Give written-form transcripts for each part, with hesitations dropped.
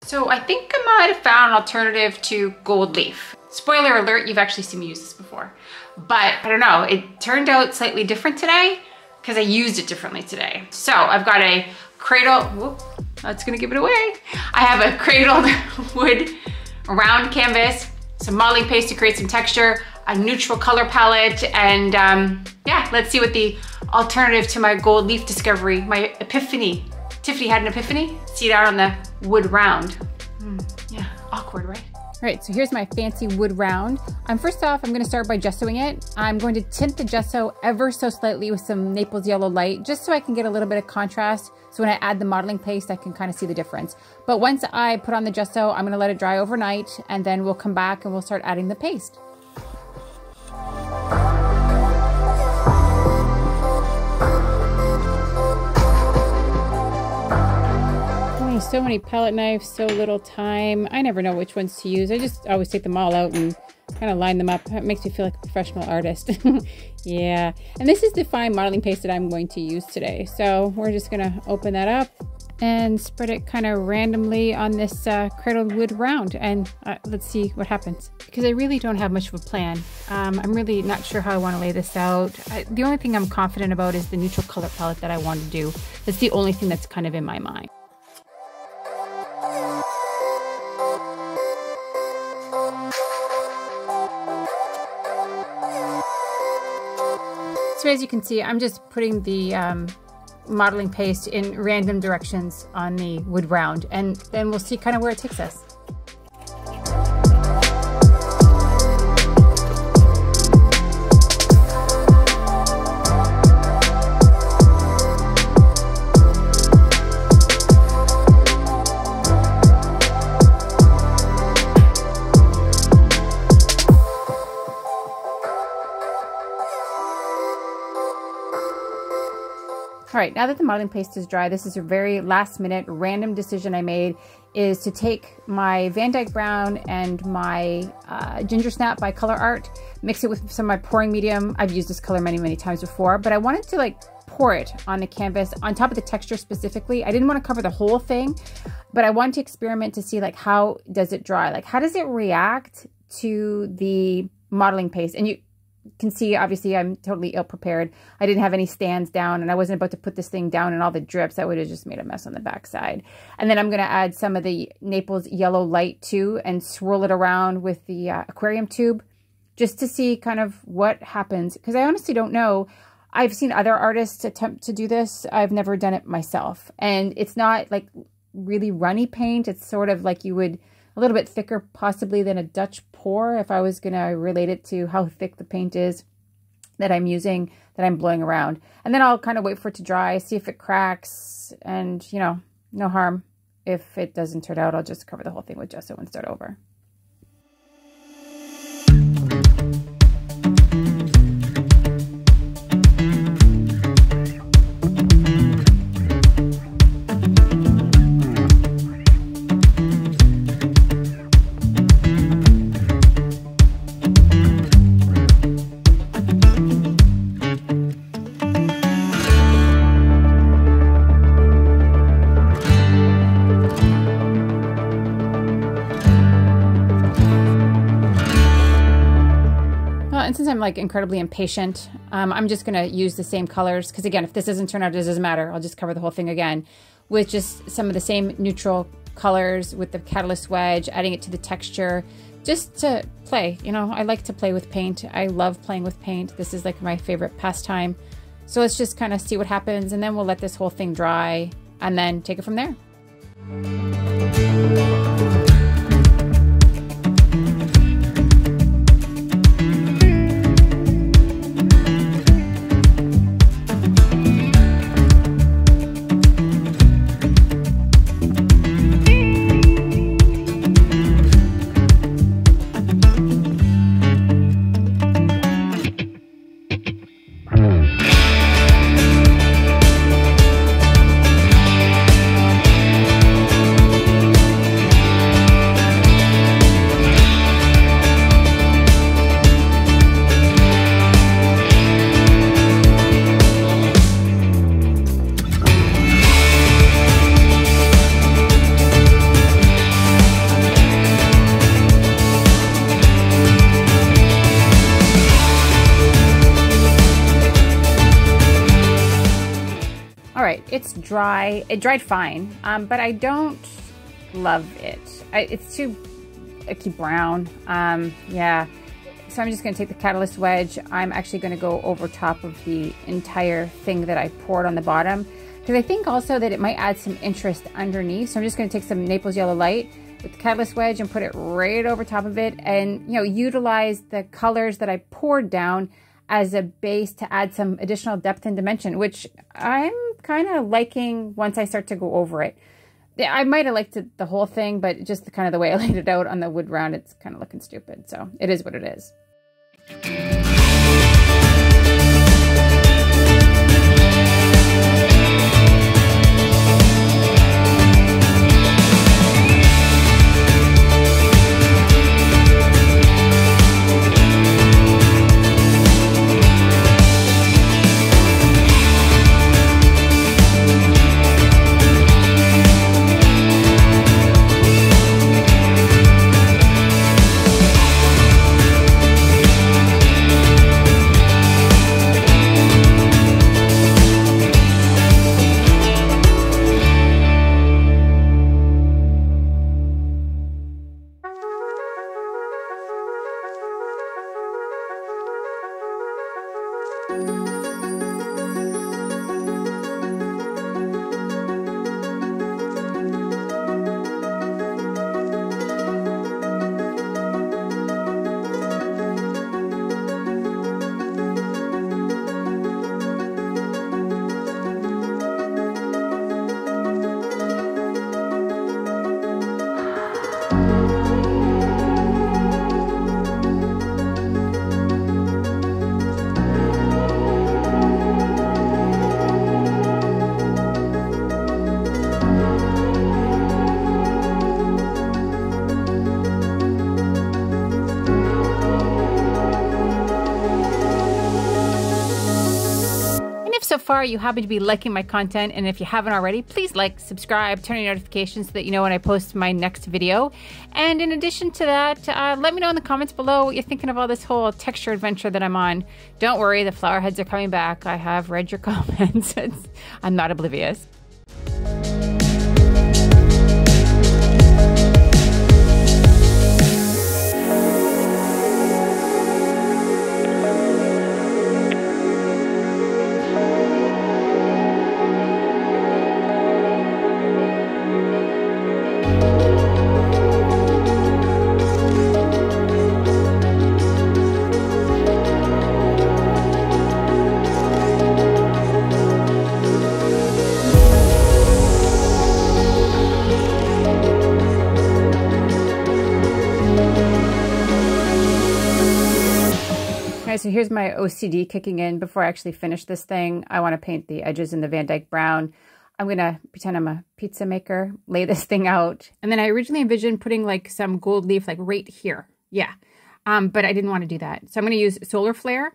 So I think I might have found an alternative to gold leaf. Spoiler alert, you've actually seen me use this before. But I don't know, it turned out slightly different today because I used it differently today. So I've got a cradle, whoop, that's gonna give it away. I have a cradled wood round canvas, some modeling paste to create some texture, a neutral color palette, and yeah, let's see what the alternative to my gold leaf discovery, my epiphany. Tiffany had an epiphany. See it out on the wood round. Yeah, awkward, right? All right, so here's my fancy wood round. First off, I'm gonna start by gessoing it. I'm going to tint the gesso ever so slightly with some Naples yellow light, just so I can get a little bit of contrast. So when I add the modeling paste, I can kind of see the difference. But once I put on the gesso, I'm gonna let it dry overnight, and then we'll come back and we'll start adding the paste. So many palette knives, so little time. I never know which ones to use. I just always take them all out and kind of line them up. It makes me feel like a professional artist. Yeah, and this is the fine modeling paste that I'm going to use today. So we're just gonna open that up and spread it kind of randomly on this cradled wood round, and let's see what happens. Because I really don't have much of a plan. I'm really not sure how I want to lay this out. The only thing I'm confident about is the neutral color palette that I want to do. That's the only thing that's kind of in my mind. So as you can see, I'm just putting the modeling paste in random directions on the wood round, and then we'll see kind of where it takes us. All right, now that the modeling paste is dry, this is a very last minute random decision I made, is to take my Van Dyke Brown and my Ginger Snap by ColourArte, mix it with some of my pouring medium. I've used this color many, many times before, but I wanted to like pour it on the canvas on top of the texture specifically. I didn't want to cover the whole thing, but I wanted to experiment to see like how does it dry? Like how does it react to the modeling paste? And you can see, obviously, I'm totally ill-prepared. I didn't have any stands down, and I wasn't about to put this thing down in all the drips. That would have just made a mess on the backside. And then I'm going to add some of the Naples yellow light, too, and swirl it around with the aquarium tube, just to see kind of what happens. Because I honestly don't know. I've seen other artists attempt to do this. I've never done it myself. And it's not, like, really runny paint. It's sort of like you would... a little bit thicker possibly than a Dutch pour, if I was going to relate it to how thick the paint is that I'm using, that I'm blowing around. And then I'll kind of wait for it to dry, see if it cracks, and, you know, no harm. If it doesn't turn out, I'll just cover the whole thing with gesso and start over. And since I'm like incredibly impatient, I'm just gonna use the same colors, because again, if this doesn't turn out, it doesn't matter. I'll just cover the whole thing again with just some of the same neutral colors with the Catalyst Wedge, adding it to the texture, just to play. You know, I like to play with paint. I love playing with paint. This is like my favorite pastime. So let's just kind of see what happens, and then we'll let this whole thing dry and then take it from there. it's dry. It dried fine, but I don't love it. It's too icky brown. Yeah. So I'm just going to take the Catalyst Wedge. I'm actually going to go over top of the entire thing that I poured on the bottom, because I think also that it might add some interest underneath. So I'm just going to take some Naples Yellow Light with the Catalyst Wedge and put it right over top of it, and, you know, utilize the colors that I poured down as a base to add some additional depth and dimension, which I'm kind of liking once I start to go over it. I might have liked it, the whole thing, but just kind of the way I laid it out on the wood round, it's kind of looking stupid. So it is what it is. So far you happen to be liking my content, and if you haven't already, please like, subscribe, turn on your notifications so that you know when I post my next video. And in addition to that, let me know in the comments below what you're thinking of all this whole texture adventure that I'm on. Don't worry, the flower heads are coming back. I have read your comments. I'm not oblivious. So here's my OCD kicking in. Before I actually finish this thing, I want to paint the edges in the Van Dyke brown. I'm going to pretend I'm a pizza maker, lay this thing out. And then I originally envisioned putting like some gold leaf like right here. Yeah. But I didn't want to do that. So I'm going to use Solar Flare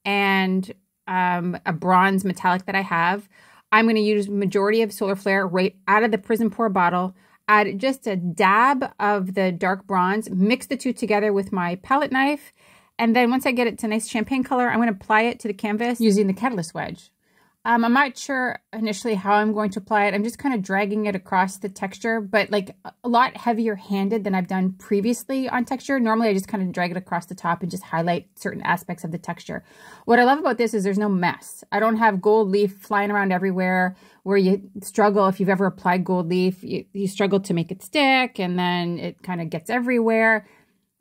and a bronze metallic that I have. I'm going to use majority of Solar Flare right out of the Prism Pour bottle. Add just a dab of the dark bronze, mix the two together with my palette knife. And then once I get it to a nice champagne color, I'm going to apply it to the canvas using the Catalyst Wedge. I'm not sure initially how I'm going to apply it. I'm just kind of dragging it across the texture, but like a lot heavier handed than I've done previously on texture. Normally I just kind of drag it across the top and just highlight certain aspects of the texture. What I love about this is there's no mess. I don't have gold leaf flying around everywhere where you struggle. If you've ever applied gold leaf, you struggle to make it stick and then it kind of gets everywhere.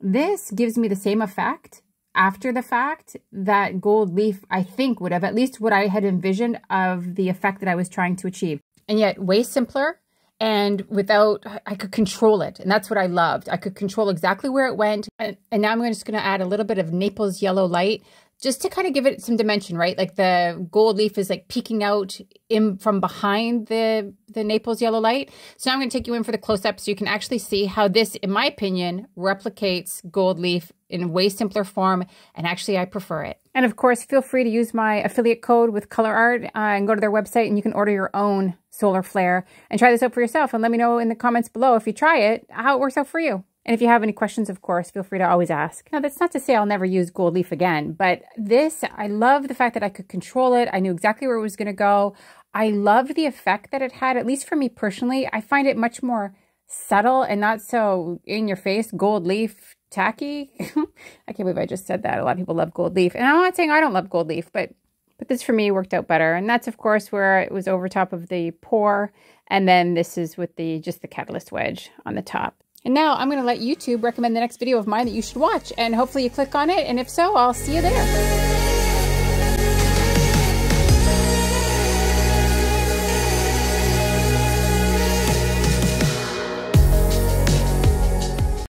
This gives me the same effect after the fact that gold leaf, I think, would have, at least what I had envisioned of the effect that I was trying to achieve. And yet way simpler, and without, I could control it. And that's what I loved. I could control exactly where it went. And now I'm just going to add a little bit of Naples Yellow Light just to kind of give it some dimension, right? Like the gold leaf is like peeking out from behind the Naples Yellow Light. So now I'm going to take you in for the close-up so you can actually see how this, in my opinion, replicates gold leaf in a way simpler form. And actually, I prefer it. And of course, feel free to use my affiliate code with ColourArte and go to their website and you can order your own Solar Flare and try this out for yourself. And let me know in the comments below if you try it, how it works out for you. And if you have any questions, of course, feel free to always ask. Now, that's not to say I'll never use gold leaf again, but this, I love the fact that I could control it. I knew exactly where it was going to go. I loved the effect that it had, at least for me personally. I find it much more subtle and not so in your face, gold leaf, tacky. I can't believe I just said that. A lot of people love gold leaf. And I'm not saying I don't love gold leaf, but this for me worked out better. And that's, of course, where it was over top of the pour. And then this is with just the Catalyst wedge on the top. And now I'm going to let YouTube recommend the next video of mine that you should watch. And hopefully you click on it. And if so, I'll see you there.